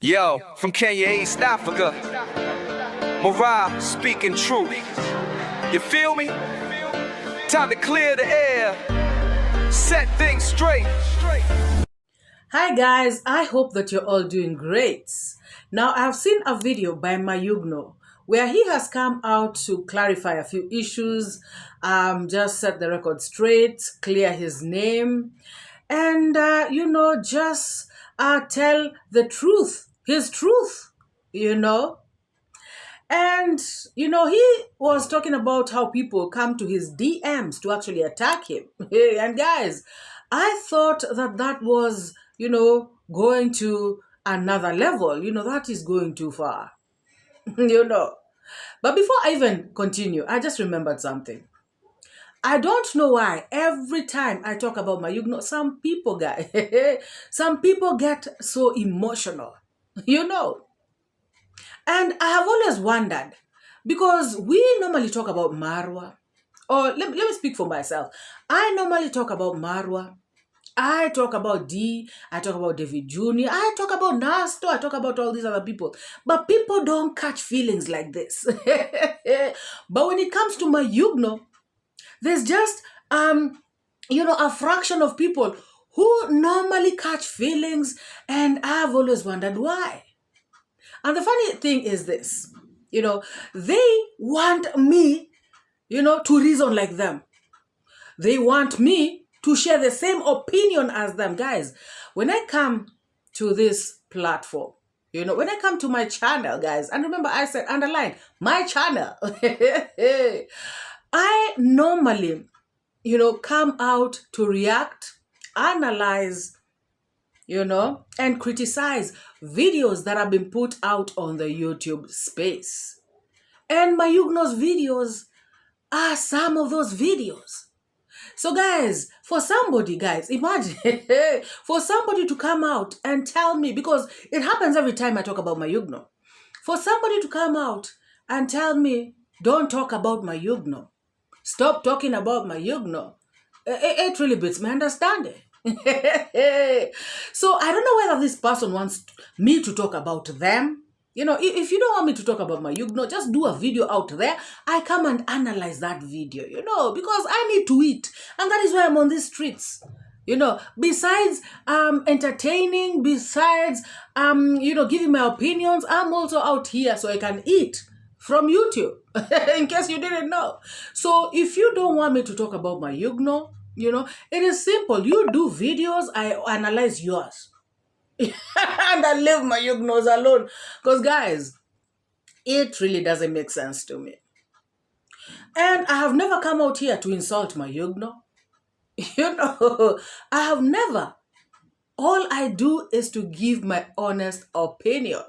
Yo, from Kenya, East Africa, MORAA speaking truth. You feel me? Time to clear the air, set things straight. Hi guys, I hope that you're all doing great. Now I've seen a video by Mayugno where he has come out to clarify a few issues, just set the record straight, clear his name, and just tell the truth, his truth, And, he was talking about how people come to his DMs to actually attack him. And guys, I thought that was, going to another level. That is going too far, But before I even continue, I just remembered something. I don't know why every time I talk about Mayugno, some people get so emotional, And I have always wondered, because we normally talk about Marwa, or let me speak for myself. I normally talk about Marwa. I talk about D, I talk about David Jr., I talk about Nasto, I talk about all these other people. But people don't catch feelings like this. But when it comes to Mayugno, there's just, a fraction of people who normally catch feelings, and I've always wondered why. And the funny thing is this, they want me, to reason like them. They want me to share the same opinion as them. Guys, when I come to this platform, when I come to my channel, guys, and remember I said underline, my channel, I normally, come out to react, analyze, and criticize videos that have been put out on the YouTube space. And Mayugno's videos are some of those videos. So guys, for somebody, imagine, for somebody to come out and tell me, because it happens every time I talk about Mayugno, for somebody to come out and tell me, don't talk about Mayugno, stop talking about Mayugno, it really beats my understanding. So I don't know whether this person wants me to talk about them. If you don't want me to talk about Mayugno, just do a video out there. I come and analyze that video, because I need to eat. And that is why I'm on these streets. Besides entertaining, besides, giving my opinions, I'm also out here so I can eat from YouTube, in case you didn't know. So if you don't want me to talk about Mayugno, it is simple. You do videos, I analyze yours. And I leave Mayugnos alone. Because guys, it really doesn't make sense to me. And I have never come out here to insult Mayugno. I have never. All I do is to give my honest opinion.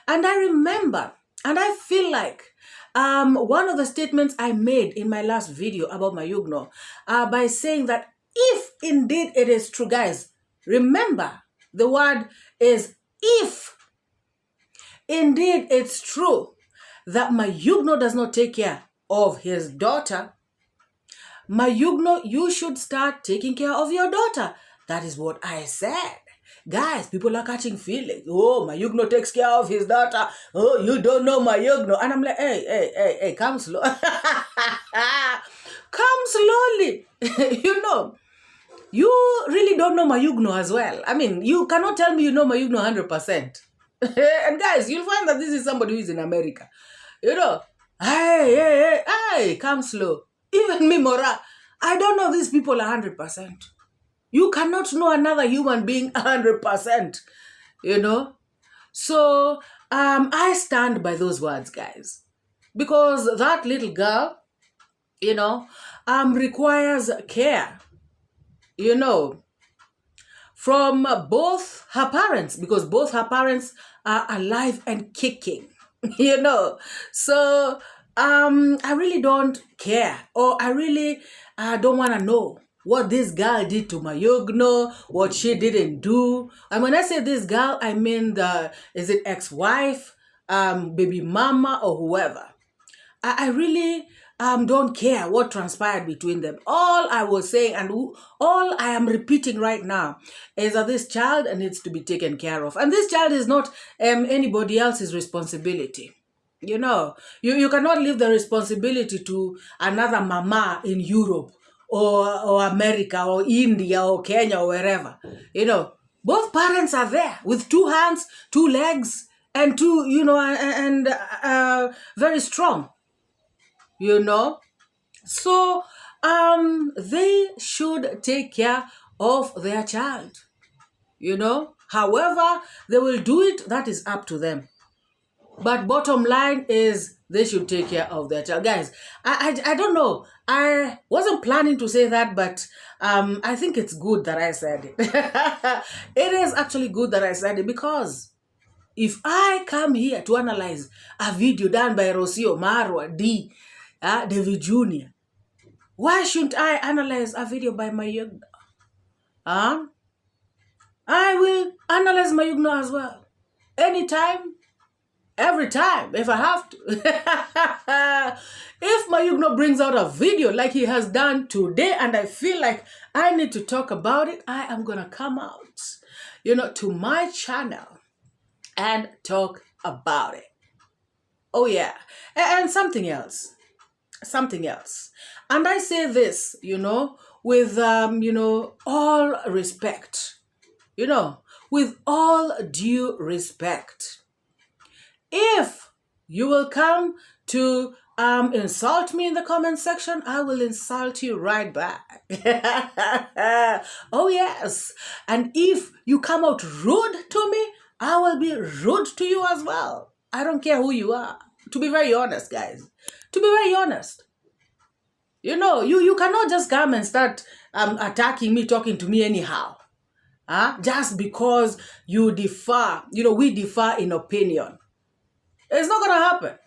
And I remember, and I feel like one of the statements I made in my last video about Mayugno, by saying that if indeed it is true, guys, remember, the word is if indeed it's true that Mayugno does not take care of his daughter, Mayugno, you should start taking care of your daughter. That is what I said. Guys, people are catching feelings. Oh, Mayugno takes care of his daughter. Oh, you don't know Mayugno. And I'm like, hey, come slow. Come slowly. You really don't know Mayugno as well. I mean, you cannot tell me you know Mayugno 100%. And guys, you'll find that this is somebody who is in America. Hey, come slow. Even me, MORAA, I don't know these people 100%. You cannot know another human being 100%, So, I stand by those words, guys. Because that little girl, requires care, from both her parents, because both her parents are alive and kicking, So, I really don't care, or I really don't want to know what this girl did to Mayugno, what she didn't do. And when I say this girl, I mean is it ex-wife, baby mama, or whoever. I really don't care what transpired between them. All I was saying and all I am repeating right now is that this child needs to be taken care of. And this child is not anybody else's responsibility. You know, you cannot leave the responsibility to another mama in Europe or America or India or Kenya or wherever. You know, both parents are there with 2 hands, 2 legs, and very strong. You know, so they should take care of their child. You know, however they will do it, that is up to them. But bottom line is they should take care of their child. Guys, I don't know. I wasn't planning to say that, but I think it's good that I said it. It is actually good that I said it, because if I come here to analyze a video done by Rocio, MORAA, David Jr., why shouldn't I analyze a video by Mayugno? I will analyze Mayugno as well. Anytime, every time, if I have to. If Mayugno brings out a video like he has done today and I feel like I need to talk about it, I am going to come out, to my channel and talk about it. Oh yeah. And something else. And I say this, with, all respect, with all due respect. If you will come to insult me in the comment section, I will insult you right back. Oh yes. And if you come out rude to me, I will be rude to you as well. I don't care who you are. To be very honest, guys. To be very honest. You cannot just come and start attacking me, talking to me anyhow. Just because you differ. We differ in opinion. It's not going to happen.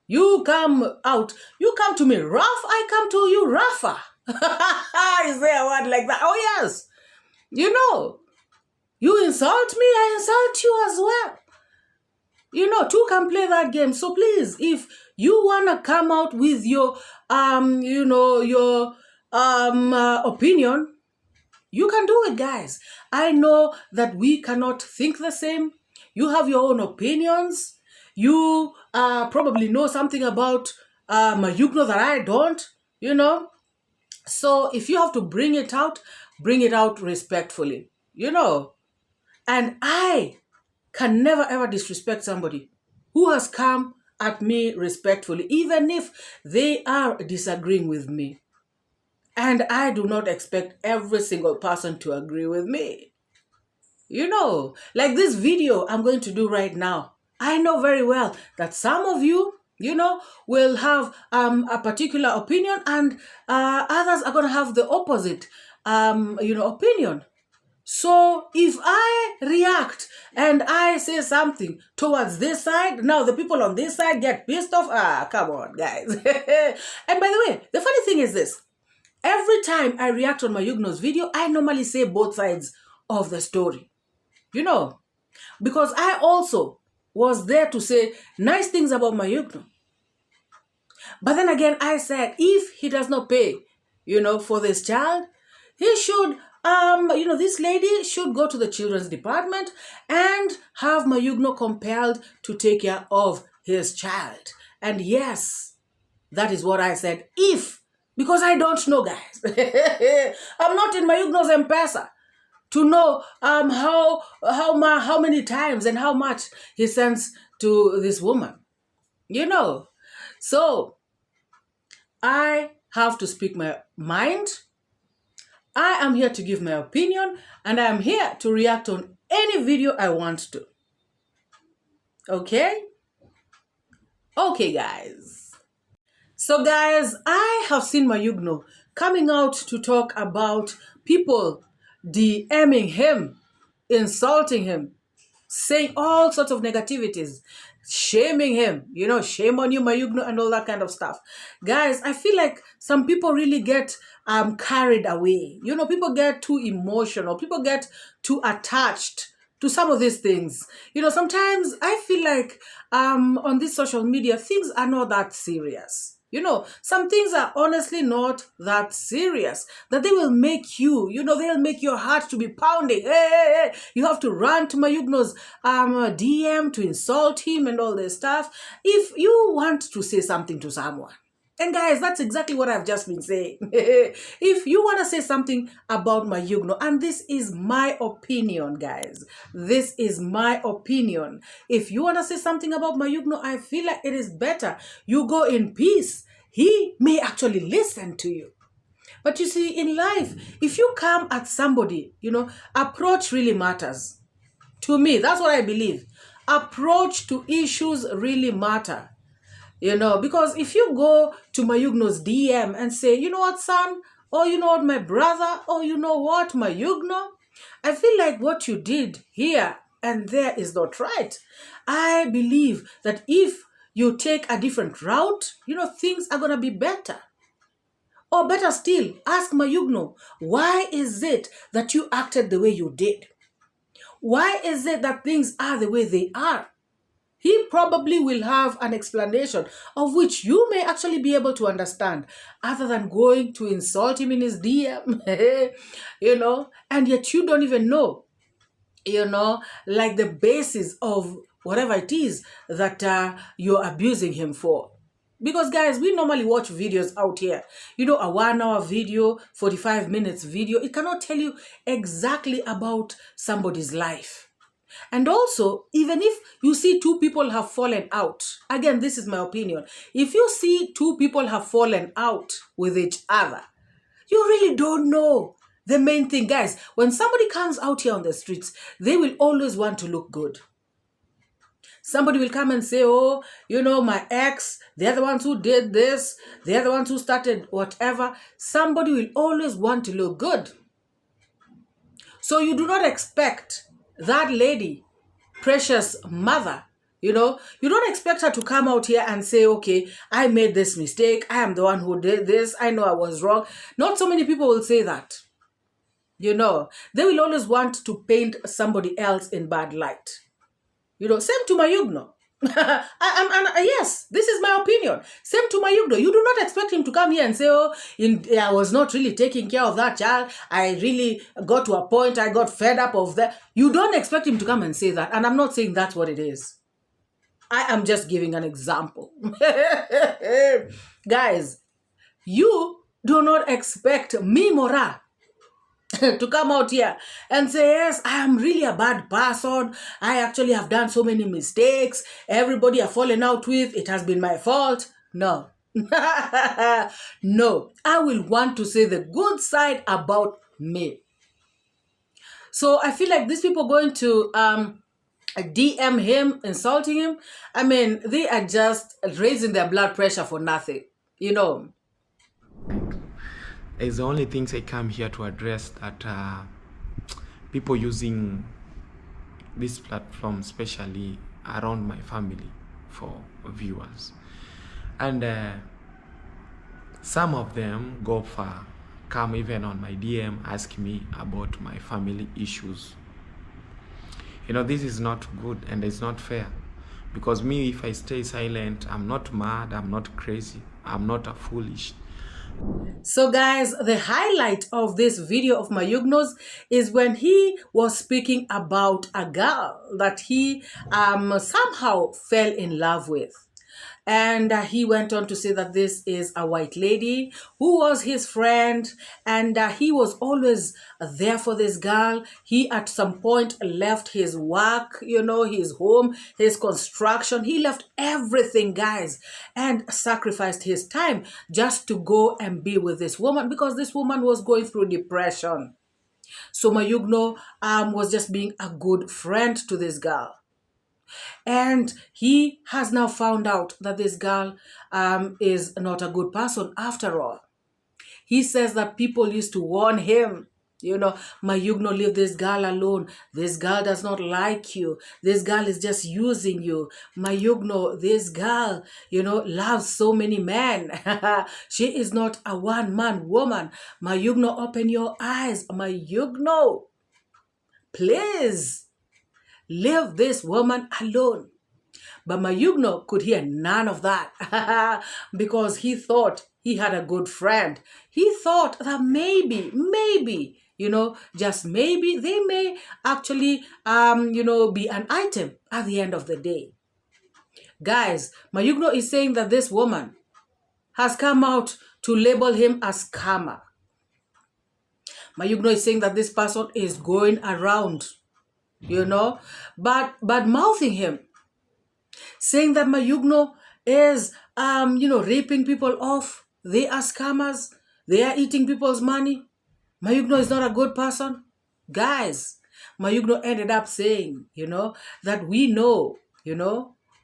You come out, you come to me rough, I come to you rougher. Is there a word like that? Oh yes. You insult me, I insult you as well. Two can play that game. So please, if you want to come out with your, opinion, you can do it, guys. I know that we cannot think the same. You have your own opinions. You probably know something about Mayugno that I don't, So if you have to bring it out respectfully, And I can never ever disrespect somebody who has come at me respectfully, even if they are disagreeing with me. And I do not expect every single person to agree with me. Like this video I'm going to do right now. I know very well that some of you, will have a particular opinion, and others are going to have the opposite, opinion. So if I react and I say something towards this side, now the people on this side get pissed off. Come on, guys. And by the way, the funny thing is this. Every time I react on Mayugno's video, I normally say both sides of the story. Because I also was there to say nice things about Mayugno. But then again, I said, if he does not pay, for this child, he should, this lady should go to the children's department and have Mayugno compelled to take care of his child. And yes, that is what I said. Because I don't know, guys. I'm not in Mayugno's M-Pesa to know how many times and how much he sends to this woman. So I have to speak my mind. I am here to give my opinion, and I am here to react on any video I want to. Okay? Okay, guys. So guys, I have seen Mayugno coming out to talk about people DMing him, insulting him, saying all sorts of negativities, shaming him, shame on you, Mayugno, and all that kind of stuff. Guys, I feel like some people really get carried away. People get too emotional. People get too attached to some of these things. Sometimes I feel like on this social media, things are not that serious. You know, some things are honestly not that serious, that they will make you, they'll make your heart to be pounding. Hey, you have to run to Mayugno's DM to insult him and all this stuff. If you want to say something to someone, and guys, that's exactly what I've just been saying. If you want to say something about Mayugno, and this is my opinion, guys, this is my opinion. If you want to say something about Mayugno, I feel like it is better you go in peace. He may actually listen to you. But you see, in life, if you come at somebody, approach really matters. To me, that's what I believe. Approach to issues really matter. Because if you go to Mayugno's DM and say, you know what, son? Or you know what, my brother? Or you know what, Mayugno? I feel like what you did here and there is not right. I believe that if you take a different route, things are going to be better. Or better still, ask Mayugno, why is it that you acted the way you did? Why is it that things are the way they are? He probably will have an explanation of which you may actually be able to understand, other than going to insult him in his DM, and yet you don't even know, like the basis of whatever it is that you're abusing him for. Because guys, we normally watch videos out here, a 1 hour video, 45 minutes video. It cannot tell you exactly about somebody's life. And also, even if you see two people have fallen out, again, this is my opinion. If you see two people have fallen out with each other, you really don't know the main thing. Guys, when somebody comes out here on the streets, they will always want to look good. Somebody will come and say, oh, my ex, they're the ones who did this, they're the ones who started whatever. Somebody will always want to look good. So you do not expect that lady, precious mother, you don't expect her to come out here and say, okay, I made this mistake. I am the one who did this. I know I was wrong. Not so many people will say that. They will always want to paint somebody else in bad light. Same to Mayugno. Yes, this is my opinion. Same to Mayugno. You do not expect him to come here and say, oh, I was not really taking care of that child. I really got to a point, I got fed up of that. You don't expect him to come and say that. And I'm not saying that's what it is. I am just giving an example. Guys, you do not expect me, MORAA, to come out here and say, yes, I am really a bad person. I actually have done so many mistakes. Everybody I've fallen out with, it has been my fault. No. No. I will want to say the good side about me. So I feel like these people going to DM him, insulting him, they are just raising their blood pressure for nothing. It's the only things I come here to address, that people using this platform, especially around my family, for viewers. And some of them go far, come even on my DM, ask me about my family issues. This is not good and it's not fair. Because me, if I stay silent, I'm not mad, I'm not crazy, I'm not a foolish. So guys, the highlight of this video of Mayugno's is when he was speaking about a girl that he somehow fell in love with. And he went on to say that this is a white lady who was his friend, and he was always there for this girl. He at some point left his work, his home, his construction. He left everything, guys, and sacrificed his time just to go and be with this woman, because this woman was going through depression. So Mayugno was just being a good friend to this girl. And he has now found out that this girl is not a good person after all. He says that people used to warn him, Mayugno, leave this girl alone. This girl does not like you. This girl is just using you. Mayugno, this girl, loves so many men. She is not a one-man woman. Mayugno, open your eyes. Mayugno, please. Leave this woman alone. But Mayugno could hear none of that because he thought he had a good friend. He thought that maybe, just maybe they may actually, be an item at the end of the day. Guys, Mayugno is saying that this woman has come out to label him as scammer. Mayugno is saying that this person is going around, but mouthing him, saying that Mayugno is, raping people off. They are scammers. They are eating people's money. Mayugno is not a good person. Guys, Mayugno ended up saying, that we know,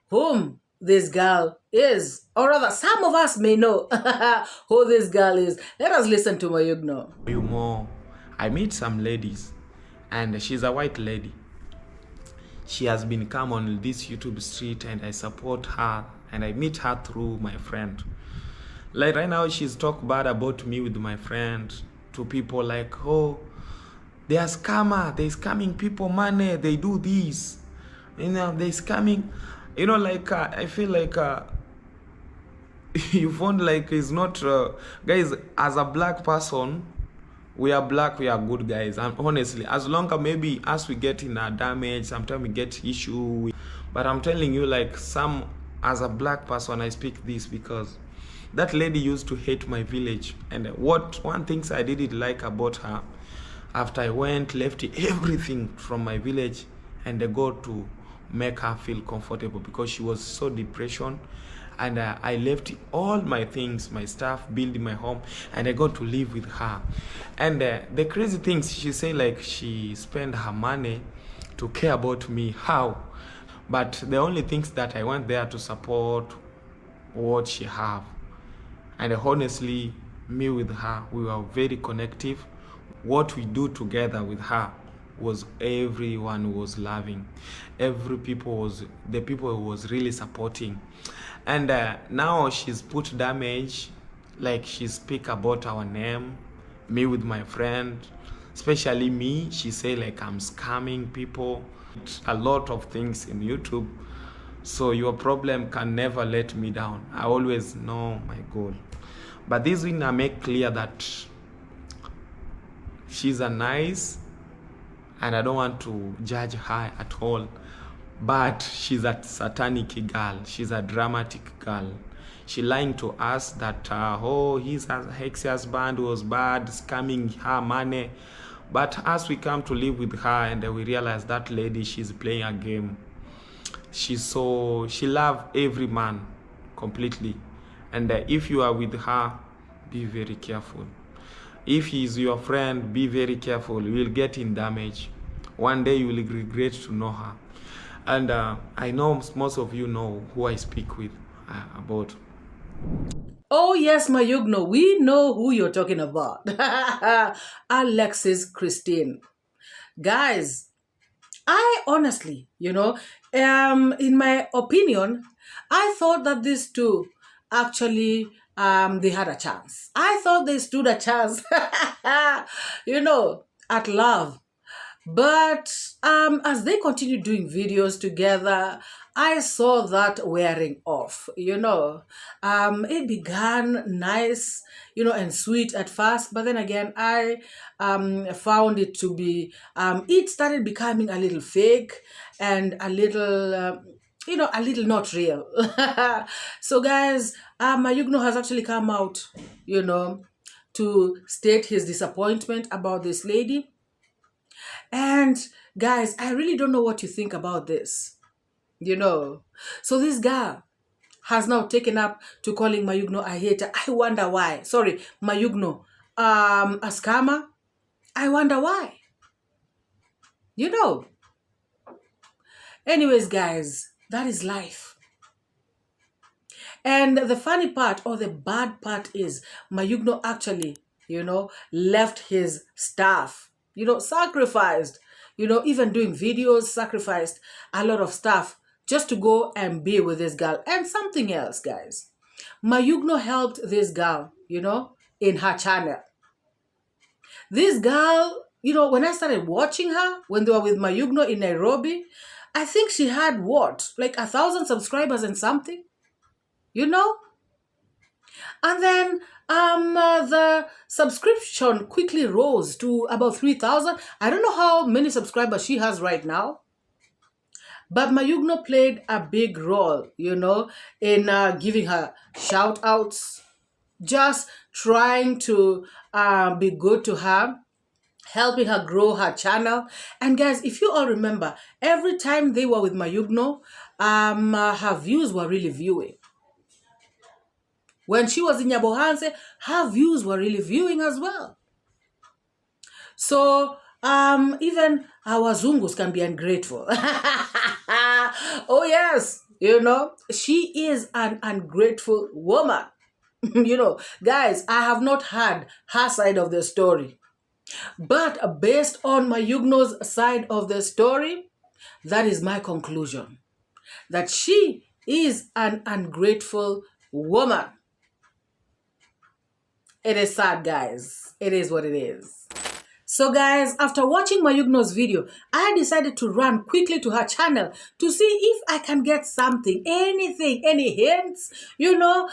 whom this girl is. Or rather, some of us may know who this girl is. Let us listen to Mayugno. I meet some ladies, and she's a white lady. She has been come on this YouTube street, and I support her, and I meet her through my friend. Like right now, she's talk bad about me with my friend to people like, oh, they are scammer, they scamming people money, they do this, they scamming, I feel like you found like it's not, guys, as a black person, we are black, we are good guys, and honestly, as long as maybe as we get in a damage, sometimes we get issue, but I'm telling you, like, as a black person, I speak this because that lady used to hate my village, and one thing I didn't like about her, after I left everything from my village, and I got to make her feel comfortable because she was so depression. And I left all my things, my stuff, building my home, and I got to live with her. And the crazy things, she say like she spent her money to care about me. How? But the only things that I went there to support what she have. And honestly, me with her, we were very connective. What we do together with her was everyone was loving. The people was really supporting. And now she's put damage, like she speak about our name, me with my friend, especially me. She say like I'm scamming people, a lot of things in YouTube. So your problem can never let me down. I always know my goal. But this one I make clear that she's a nice, and I don't want to judge her at all. But she's a satanic girl. She's a dramatic girl. She lying to us that, his ex-husband was bad, scamming her money. But as we come to live with her, and we realize that lady, she's playing a game. She loves every man completely. And if you are with her, be very careful. If he is your friend, be very careful. You will get in damage. One day you will regret to know her. And I know most of you know who I speak with about. Oh yes, Mayugno, we know who you're talking about. Alexis.christine. Guys, I honestly, in my opinion, I thought that these two actually, they had a chance. I thought they stood a chance, at love. But as they continued doing videos together, I saw that wearing off, It began nice, and sweet at first, but then again, I found it to be, it started becoming a little fake and a little, a little not real. So guys, Mayugno has actually come out, to state his disappointment about this lady. And guys, I really don't know what you think about this, So this girl has now taken up to calling Mayugno a hater. I wonder why. Sorry, Mayugno, a scammer. I wonder why. Anyways, guys, that is life. And the funny part or the bad part is Mayugno actually, left his staff, sacrificed, even doing videos, sacrificed a lot of stuff just to go and be with this girl. And something else, guys. Mayugno helped this girl, in her channel. This girl, when I started watching her, when they were with Mayugno in Nairobi, I think she had what? Like 1,000 subscribers and something, you know? And then the subscription quickly rose to about 3,000. I don't know how many subscribers she has right now. But Mayugno played a big role, you know, in giving her shout outs, just trying to be good to her, helping her grow her channel. And guys, if you all remember, every time they were with Mayugno, her views were really viewing. When she was in Nyabohanse, her views were really viewing as well. So even our Zungus can be ungrateful. Oh yes, you know, she is an ungrateful woman. You know, guys, I have not heard her side of the story. But based on Mayugno's side of the story, that is my conclusion. That she is an ungrateful woman. It is sad, guys. It is what it is. So guys, after watching Mayugno's video, I decided to run quickly to her channel to see if I can get something, anything, any hints, you know,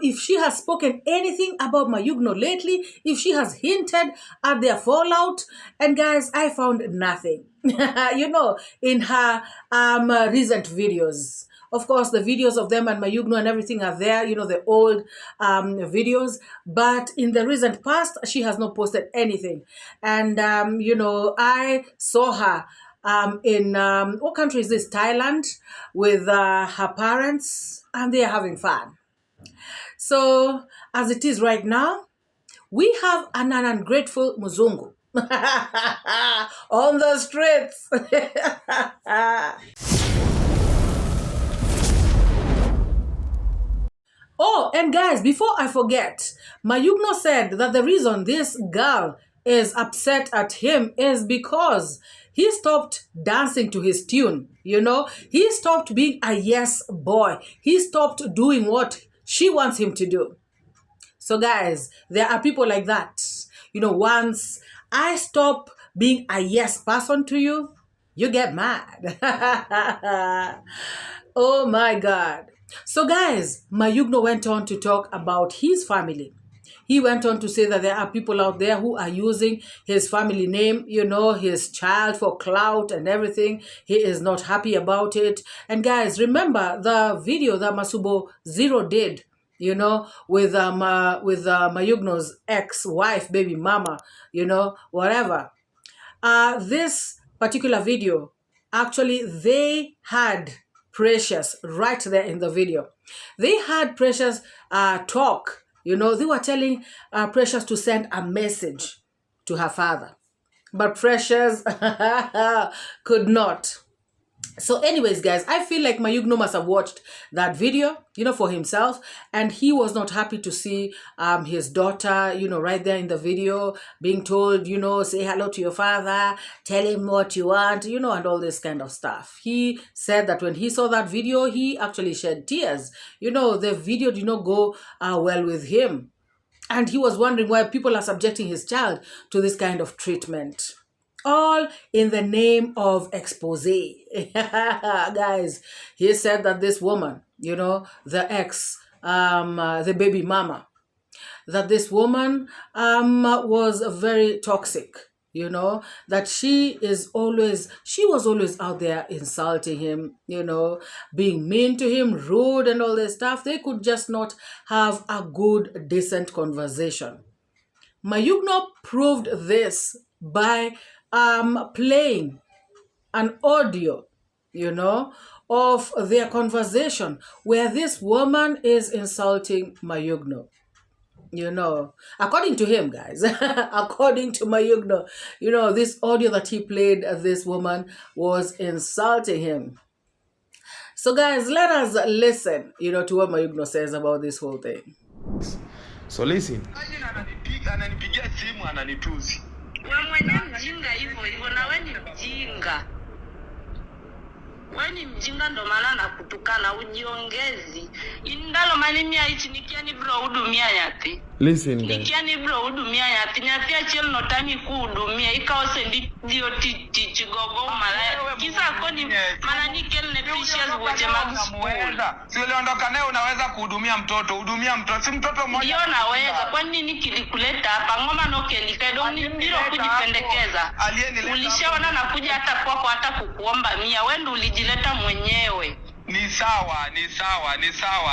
if she has spoken anything about Mayugno lately, if she has hinted at their fallout. And guys, I found nothing, you know, in her recent videos. Of course, the videos of them and Mayugno and everything are there, you know, the old videos. But in the recent past, she has not posted anything. And, you know, I saw her in, what country is this? Thailand, with her parents, and they are having fun. So, as it is right now, we have an ungrateful Muzungu on the streets. Oh, and guys, before I forget, Mayugno said that the reason this girl is upset at him is because he stopped dancing to his tune, you know? He stopped being a yes boy. He stopped doing what she wants him to do. So guys, there are people like that. You know, once I stop being a yes person to you, you get mad. Oh my God. So guys, Mayugno went on to talk about his family. He went on to say that there are people out there who are using his family name, you know, his child for clout and everything. He is not happy about it. And guys, remember the video that Masubo Zero did, you know, with Mayugno's ex-wife, baby mama, you know, whatever. This particular video, actually, they had Precious right there in the video. They had Precious talk. You know, they were telling Precious to send a message to her father. But Precious could not. So anyways, guys, I feel like Mayugno must have watched that video, you know, for himself. And he was not happy to see his daughter, you know, right there in the video being told, you know, say hello to your father, tell him what you want, you know, and all this kind of stuff. He said that when he saw that video, he actually shed tears. You know, the video did not go well with him. And he was wondering why people are subjecting his child to this kind of treatment. All in the name of expose. Guys, he said that this woman, you know, the ex, the baby mama, that this woman was very toxic, you know, that she was always out there insulting him, you know, being mean to him, rude and all this stuff. They could just not have a good, decent conversation. Mayugno proved this by playing an audio, you know, of their conversation where this woman is insulting Mayugno. You know, according to him, guys, according to Mayugno, you know, this audio that he played, this woman was insulting him. So guys, let us listen, you know, to what Mayugno says about this whole thing. So listen. Weni mjinga ndo maana nakutukana ujiongezi. Indalo manini aichinikia ni bro hudumia yati. Listen, guys. Nikiani bro udumia nyathi achiel notami kuudumia ikawo sendi dio tich gogo malaya kisa koni mana nikel ne precious woche mag school. Si uliondoka naye unaweza kuhudumia mtoto, si mtoto mmoja. Ndio naweza, kwani nikilikuleta hapa ngoma nokelika doni ndiro kujipendekeza. Ulishaona nakuja hata kwako hata kukuomba 100, wewe ndio ulijileta mwenyewe. Ni sawa.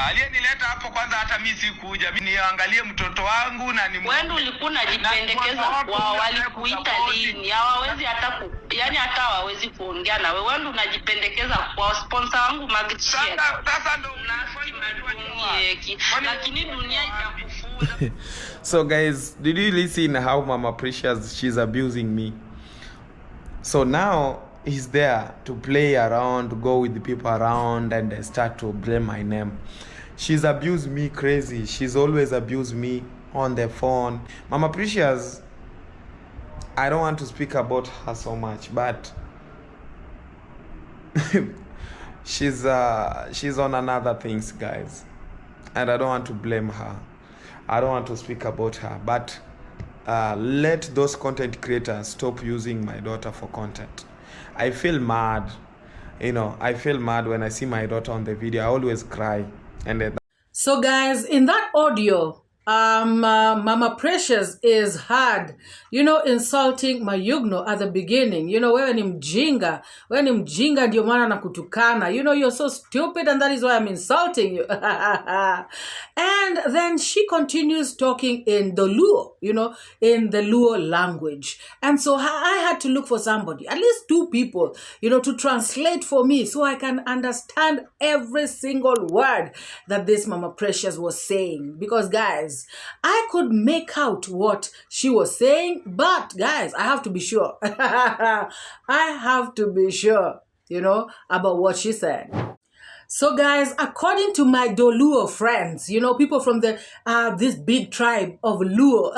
Aliyenileta hapo kwanza hata mimi sikuja. Mimi niangalie mtoto wangu na ni wewe ndio ulikuwa unajipendekeza kwao, walikuita lini? Hawawezi hata yani hata hawawezi kuongea na wewe. Wewe ndio unajipendekeza kwa sponsor wangu Magichet. Sasa ndio lakini dunia itakufunza. So guys, did you listen how Mama Precious, she's abusing me? So now he's there to play around, to go with the people around, and start to blame my name. She's abused me crazy. She's always abused me on the phone. Mama Precious, I don't want to speak about her so much, but she's on another things, guys, and I don't want to blame her. I don't want to speak about her, but let those content creators stop using my daughter for content. I feel mad, I feel mad when I see my daughter on the video. I always cry. And so guys, in that audio, Mama Precious is hard, insulting Mayugno at the beginning. Wewe ni mjinga ndio maana nakutukana. You're so stupid and that is why I'm insulting you. And then she continues talking in the Luo, in the Luo language. And so I had to look for somebody, at least 2 people, to translate for me so I can understand every single word that this Mama Precious was saying. Because guys, I could make out what she was saying, but guys, I have to be sure. I have to be sure, about what she said. So guys, according to my Doluo friends, people from the this big tribe of Luo,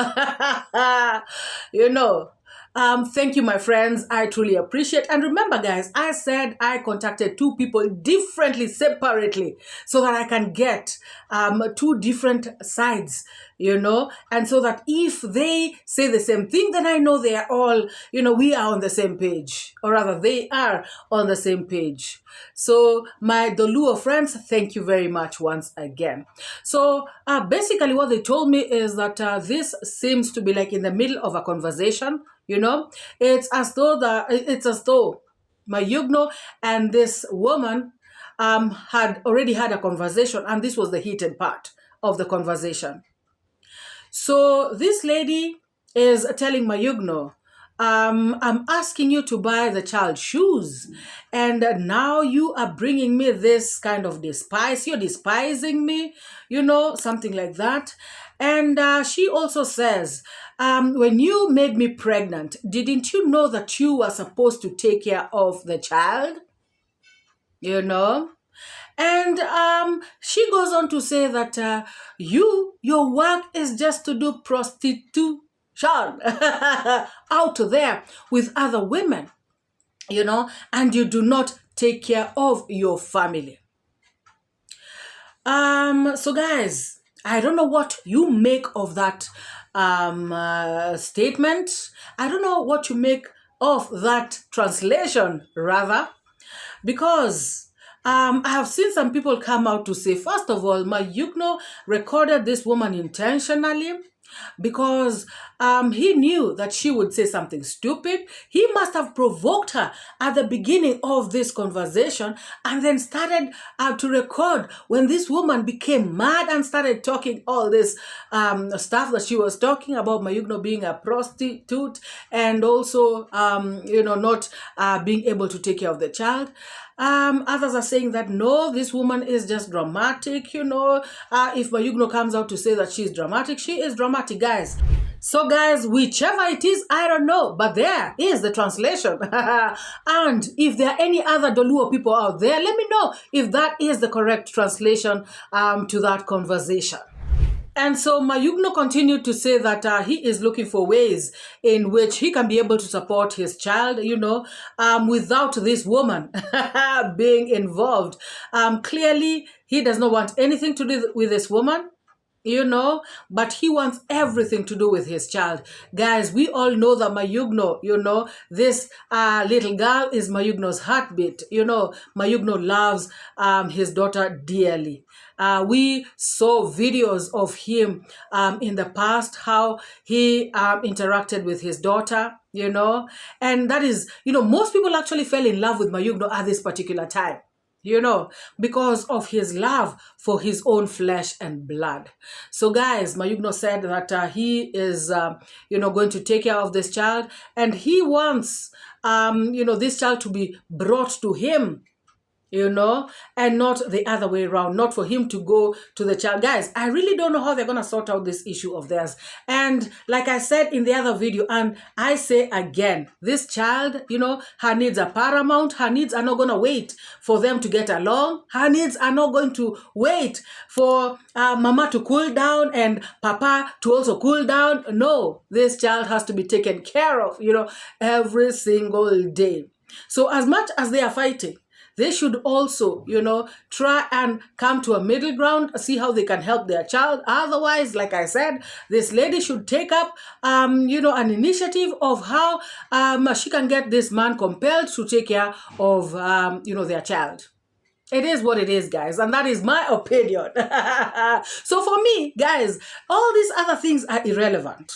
thank you, my friends. I truly appreciate. And remember, guys, I said I contacted 2 people differently, separately, so that I can get 2 different sides, and so that if they say the same thing, then I know they are all, we are on the same page, or rather they are on the same page. So my Doluo friends, thank you very much once again. So basically what they told me is that this seems to be like in the middle of a conversation. It's as though Mayugno and this woman had already had a conversation, and this was the heated part of the conversation. So this lady is telling Mayugno, I'm asking you to buy the child shoes, and now you are bringing me this kind of despise. You're despising me, something like that. And she also says, when you made me pregnant, didn't you know that you were supposed to take care of the child? And she goes on to say that your work is just to do prostitution out there with other women, and you do not take care of your family. So guys, I don't know what you make of that statement. I don't know what you make of that translation, rather, because I have seen some people come out to say, first of all, Mayugno recorded this woman intentionally because he knew that she would say something stupid. He must have provoked her at the beginning of this conversation and then started to record when this woman became mad and started talking all this stuff that she was talking about Mayugno being a prostitute and also, not being able to take care of the child. Others are saying that no, this woman is just dramatic, if Mayugno comes out to say that she's dramatic, she is dramatic, guys. So guys, whichever it is, I don't know, but there is the translation. And if there are any other Doluo people out there, let me know if that is the correct translation to that conversation. And so Mayugno continued to say that he is looking for ways in which he can be able to support his child, without this woman being involved. Clearly, he does not want anything to do with this woman. you know, but he wants everything to do with his child. Guys, we all know that Mayugno, you know, this little girl is Mayugno's heartbeat. You know, Mayugno loves his daughter dearly. We saw videos of him in the past, how he interacted with his daughter, you know, and that is, you know, most people actually fell in love with Mayugno at this particular time, you know, because of his love for his own flesh and blood. So guys, Mayugno said that he is, you know, going to take care of this child, and he wants, you know, this child to be brought to him, you know, and not the other way around, not for him to go to the child. Guys, I really don't know how they're going to sort out this issue of theirs. And like I said in the other video, and I say again, this child, you know, her needs are paramount. Her needs are not going to wait for them to get along. Her needs are not going to wait for mama to cool down and papa to also cool down. No, this child has to be taken care of, you know, every single day. So as much as they are fighting, they should also, you know, try and come to a middle ground, see how they can help their child. Otherwise, like I said, this lady should take up, you know, an initiative of how she can get this man compelled to take care of, you know, their child. It is what it is, guys, and that is my opinion. So for me, guys, all these other things are irrelevant.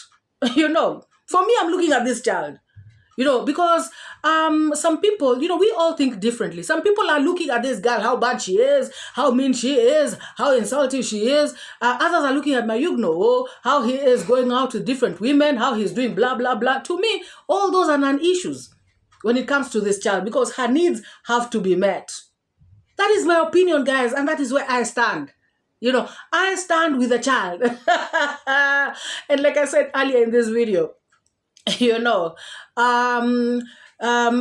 You know, for me, I'm looking at this child. You know, because some people, you know, we all think differently. Some people are looking at this girl, how bad she is, how mean she is, how insulting she is. Others are looking at Mayugno, oh, how he is going out with different women, how he's doing blah, blah, blah. To me, all those are non-issues when it comes to this child, because her needs have to be met. That is my opinion, guys, and that is where I stand. You know, I stand with the child. And like I said earlier in this video, you know,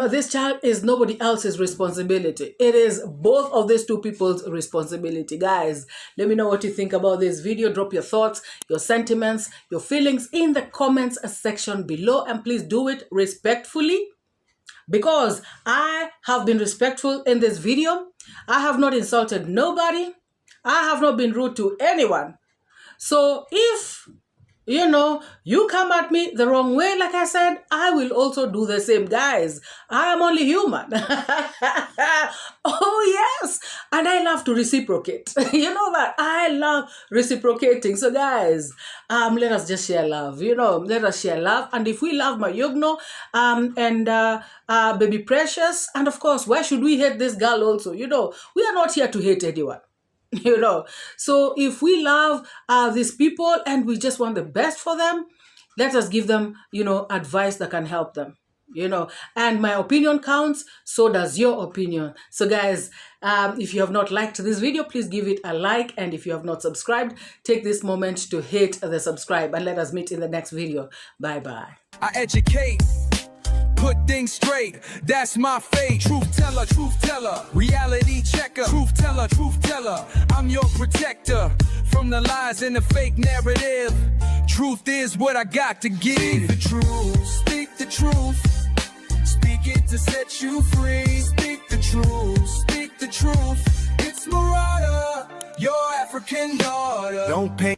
this child is nobody else's responsibility. It is both of these two people's responsibility. Guys, let me know what you think about this video. Drop your thoughts, your sentiments, your feelings in the comments section below, and please do it respectfully, because I have been respectful in this video. I have not insulted nobody. I have not been rude to anyone. So if, you know, you come at me the wrong way, like I said, I will also do the same. Guys, I am only human. Oh, yes. And I love to reciprocate. You know that? I love reciprocating. So, guys, let us just share love. You know, let us share love. And if we love Mayugno and Baby Precious, and of course, why should we hate this girl also? You know, we are not here to hate anyone. You know, so if we love these people and we just want the best for them, let us give them, you know, advice that can help them, you know. And my opinion counts, so does your opinion. So guys, if you have not liked this video, please give it a like. And if you have not subscribed, take this moment to hit the subscribe, and let us meet in the next video. Bye-bye. I educate, put things straight, that's my fate. Truth teller, reality checker. Truth teller, I'm your protector from the lies and the fake narrative. Truth is what I got to give. Speak the truth, speak the truth. Speak it to set you free. Speak the truth, speak the truth. It's MORAA, your African daughter. Don't pay